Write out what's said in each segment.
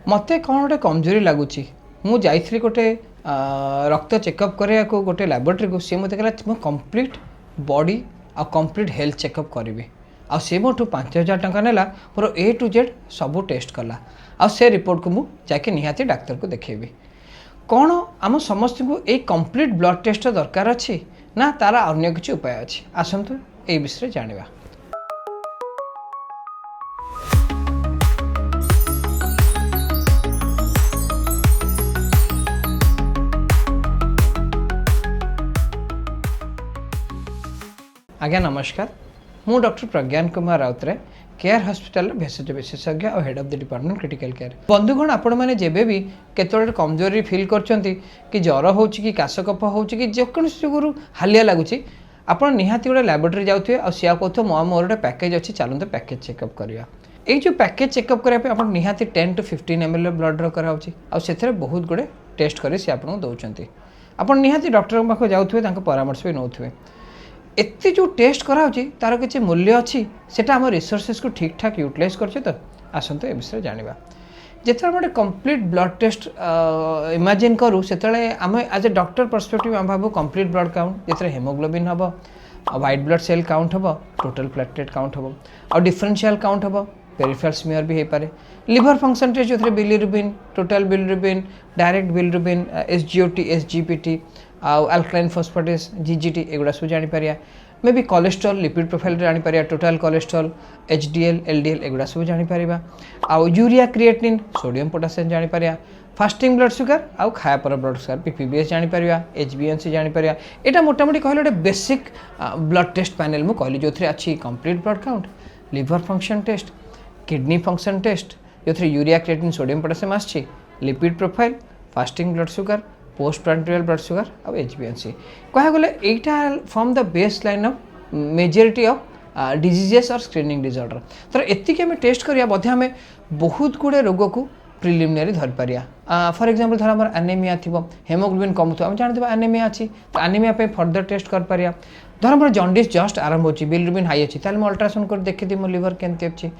मते कौन गोटे कमजोरी लगुच मु जाइली गोटे रक्त चेकअप कराया गोटे लैबोरेटरी को सी मत कहला कंप्लीट बॉडी आ कंप्लीट हेल्थ चेकअप करी आ से मोठू 5,000 टंका नेला मोर ए टू जेड सबू टेस्ट कला आ से रिपोर्ट को मु जाके निहाती डाक्तर को देखेबी कौन आम समस्त को एक कंप्लीट ब्लड टेस्ट दरकार अच्छी ना तारा अन्य किसी उपाय अच्छी आसतु ये विषय जानिबा। आज्ञा नमस्कार मु doctor Prajnan Kumar Routray care hospital भेषज विशेषज्ञ और head of the department critical care. बंधुगण आपण मैंने जेबे भी केतोड़े कमजोरी फील करचंती कि ज्वर हो कि काशकफ हो कि जेकोसी जुगुरु हालिया लगुच आपण निहाती गोटे लैबोरेटरी जाऊे और सिया कहते मोर गोटे पैकेज अच्छी चलते पैकेज चेकअप करवा ये जो पैकेज चेकअप करने आप निहाती 10 to 15 ml ब्लड ड्र कराऊँच आउ बहुत गुड़े टेस्ट कर आपको दौरान आप निहाती डॉक्टर पाख जाऊे परामर्श भी नौथे एत जो टेस्ट कराऊँच तार किसी मूल्य अच्छी सेटा आम रिसोर्सेस को ठीक ठाक यूटिलाइज कर तो आसतु ए विषय जाना जिते गोटे कंप्लीट ब्लड टेस्ट इमेजिन करूँ से आम एज ए डॉक्टर पर्सपेक्टिव आम भाव कंप्लीट ब्लड काउंट जिते हेमोग्लोबिन हम व्हाइट ब्लड सेल काउंट हम टोटल प्लेटलेट काउंट हम और डिफरेंशियल काउंट हम पेरिफेरल स्मीयर भी हो पारे लिवर फंक्शन टेस्ट जो bilirubin total bilirubin direct bilirubin SGOT SGPT आउ अल्कलाइन फॉस्फेटेस GGT एगुड़ा सब जापर maybe cholesterol lipid profile जापर टोटल कोलेस्ट्रॉल HDL LDL एगुड़ा सब जापर आउ यूरिया क्रिएटिनिन सोडियम पोटासियम जापर फास्टिंग ब्लड सुगर आउ खाया पर ब्लड सुगर PPBS जापर HbA1c जापर यहाँ मोटामोटी कहले गोटे बेसिक ब्लड टेस्ट पैनल मुझे कहली जो अच्छी complete blood count liver function test kidney function test जो यूरिया क्रिएटिनिन सोडियम पोटासियम आछि lipid profile fasting blood sugar post prandial blood sugar और HbA1c कह गले यहाँ from the baseline of majority of diseases और screening disorder तर एतिक आम टेस्ट करिया बधे आम बहुत गुड़े रोग को प्रिलिमिनारी धर पारिया फॉर एग्जांपल धर आम एनीमिया थी हेमोग्लोबिन कम थो आम जानते एनीमिया अच्छी तो एनीमिया पे फर्दर टेस्ट कर पारिया धर मोर जॉन्डिस जस्ट आरंभ होची बिलिरुबिन हाई अच्छी ताल अल्ट्रासाउंड कर देखी मो लिवर केमती अच्छी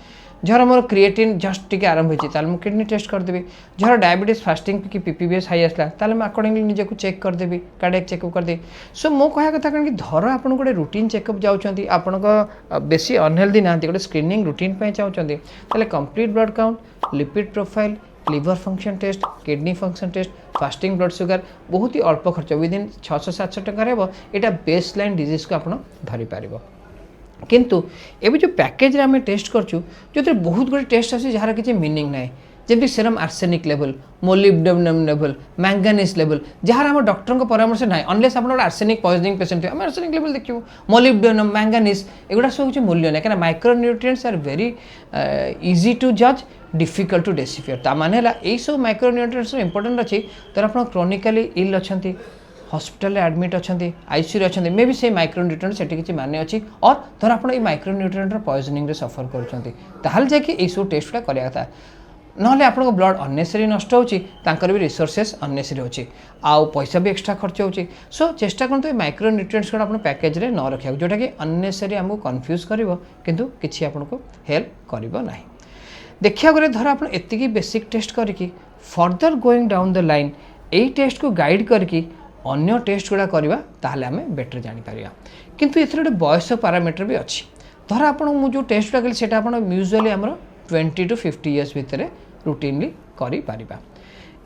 जर मोर क्रिएटिन जस्ट टिके आरंभ होची ताल मु किडनी टेस्ट करदेवी जर डायबिटीज फास्टिंग कि PPBS हाई आसला ताल मैं अकॉर्डिंगली निजे को चेक करदेवी कार्डियक चेकअप करदे सो मो कहा कथा कण कि धर आपन गोटे रूटीन चेकअप जाउछंती आपन को बेसी अनहेल्दी नांती गोटे स्क्रीनिंग रूटीन पे चाहउछंती ताले complete blood count lipid profile liver function test kidney function test fasting blood sugar बहुत ही अल्प खर्च विदिन 600-700 टकर यहाँ बेस लाइन डिजीज को आप धरी पार किंतु एवं जो पैकेज आम टेस्ट करचु जो बहुत गुड़े टेस्ट अच्छे जार किसी मीनिंग ना जमी serum arsenic level molybdenum level manganese level जहाँ आम डॉक्टर परामर्श ना अनलेस आप आर्सेनिक पॉइजनिंग पेशेंट थे आर्सेनिक लेवल देखिए मोलिब्डेनम मैंगानीज एगुड़ा सब किसी मूल्य ना क्या micronutrients are very easy to जज डिफिकल्ट टू डेसिफियर ता माने यही सब माइक्रोन्यूट्रिएंट्स इंपोर्टेंट अच्छी तर आप क्रोनिकली इल अच्छा हॉस्पिटल एडमिट अच्छा ICU अच्छा मे भी से माइक्रोन्यूट्रिएंट से किसी माने अच्छी और धर आप माइक्रोन्यूट्रिएंट पॉइजनिंग सफर कर जाकि सब टेस्ट गुड़ा कराया था ना आप ब्लड अननेसेसरी नष्ट होकर भी रिसोर्सेस अननेसेसरी होची आउ पैसा भी एक्स्ट्रा खर्च होची सो चेष्टा करते माइक्रोन्यूट्रिएंट्स गुड़ा आप पैकेज रे न रखा जोटा कि अननेसेसरी आमको कन्फ्यूज कर किंतु किसी आपको हेल्प कर ना देखिया गले धर आप एतिकी बेसिक टेस्ट करके further going down the line यही टेस्ट को गाइड करके अन्य टेस्ट गुड़ा करवा ताहले आमे बेटर जापर किंतु एथरे गोटे बयस पैरामीटर भी अच्छी धर आप जो टेस्ट गुड़ा कली सेटा आपण यूजुअली आमर 20 to 50 इयर्स भितर रूटीनली करि पारिबा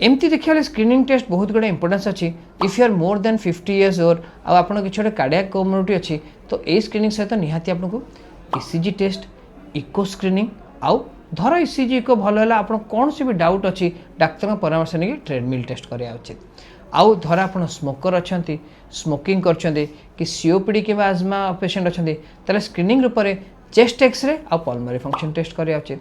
एमती देखिए स्क्रीनिंग टेस्ट बहुत गुड़ा इंपोर्टेंस अच्छी if you are more than 50 years और आपन किसी गोटे कार्डियक कम्युनिटी अच्छी तो ये स्क्रीनिंग सहित निहाती आपको ECG टेस्ट इको स्क्रीनिंग आउ धर ECG को भल है आप कौन सी भी डाउट अच्छी डाक्तर परामर्श नहीं ट्रेडमिल टेस्ट करा उचित आउ धर आप स्मोकर अच्छा स्मोकिंग कर COPD कि आजमा पेशेंट अच्छा स्क्रीनिंग रूप में चेस्ट एक्सरे आ पल्मोनरी फंक्शन टेस्ट करा उचित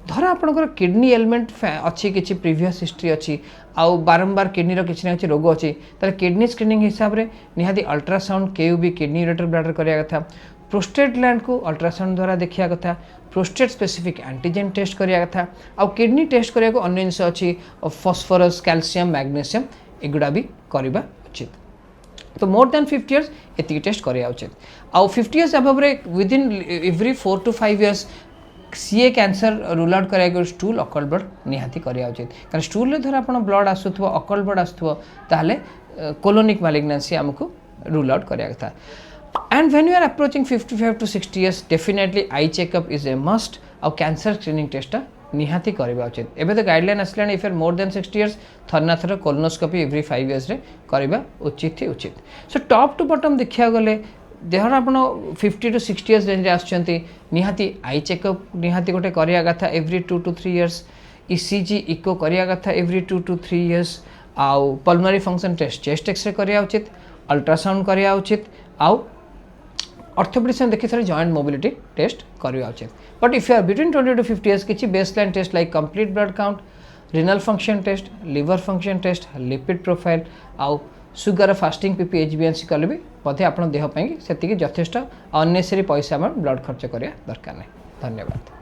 धर आपंकर किडनी एलिमेंट अच्छी किसी प्रीवियस हिस्ट्री अच्छी आउ बारंबार किडनी किसी ना कि रोग अच्छी किडनी स्क्रीनिंग हिसाब से निहाती ultrasound KUB kidney ureter bladder करा कथा प्रोस्टेट ग्लैंड को अल्ट्रासाउंड द्वारा देखा कथा प्रोस्टेट स्पेसिफिक एंटीजन टेस्ट करा कथा आउ किडनी टेस्ट करा अन्य जिन अच्छी फॉस्फोरस कैल्शियम मैग्नेशियम एगुड़ा भी करवा उचित तो मोर देन 50 इयर्स एति टेस्ट करा उचित आउ 50 इयर्स अबव रे within every 4 to 5 years CA cancer rule out कराया स्टूल अकल ब्लड निहाती करिया उचित कारण स्टूल रे धर आपण ब्लड आसुथबो अकल ब्लड आसुथबो ताले कोलोनिक मैलिग्नेंसी हमको रूल आउट करिया था. And when you are approaching 55 to 60 years, definitely eye checkup is a must. और कैंसर स्क्रीनिंग टेस्ट निहाती करवा उचित. एबे तो गाइडलाइन आसलानी if you are more than 60 years थरना थर कोलोनोस्कोपी एवरी 5 इयर्स रे करवा उचित ही उचित. सो टॉप टू बॉटम देखिया गले देहर आपण 50 टू 60 इयर्स रेंज आछंती निहाती आई चेकअप निहाती गोटे करिया कथा every 2 to 3 years. ECG echo करिया कथा एवरी 2 टू 3 इयर्स. आउ pulmonary function test chest X-ray करिया उचित, अल्ट्रासाउंड करिया उचित, आउ ऑर्थोपेडिक्स देखिए सर जॉइंट मोबिलिटी टेस्ट करवा उचित. But if you are between 20 to 50 years किसी baseline test like complete blood count, renal function test, liver function test, lipid profile आउ सुगर फास्टिंग पीपी एचबीएनसी कले भी बोधे आपण देह से यथेष्ट अननेसेसरी पैसा ब्लड खर्च करिया दरकार नहीं. धन्यवाद.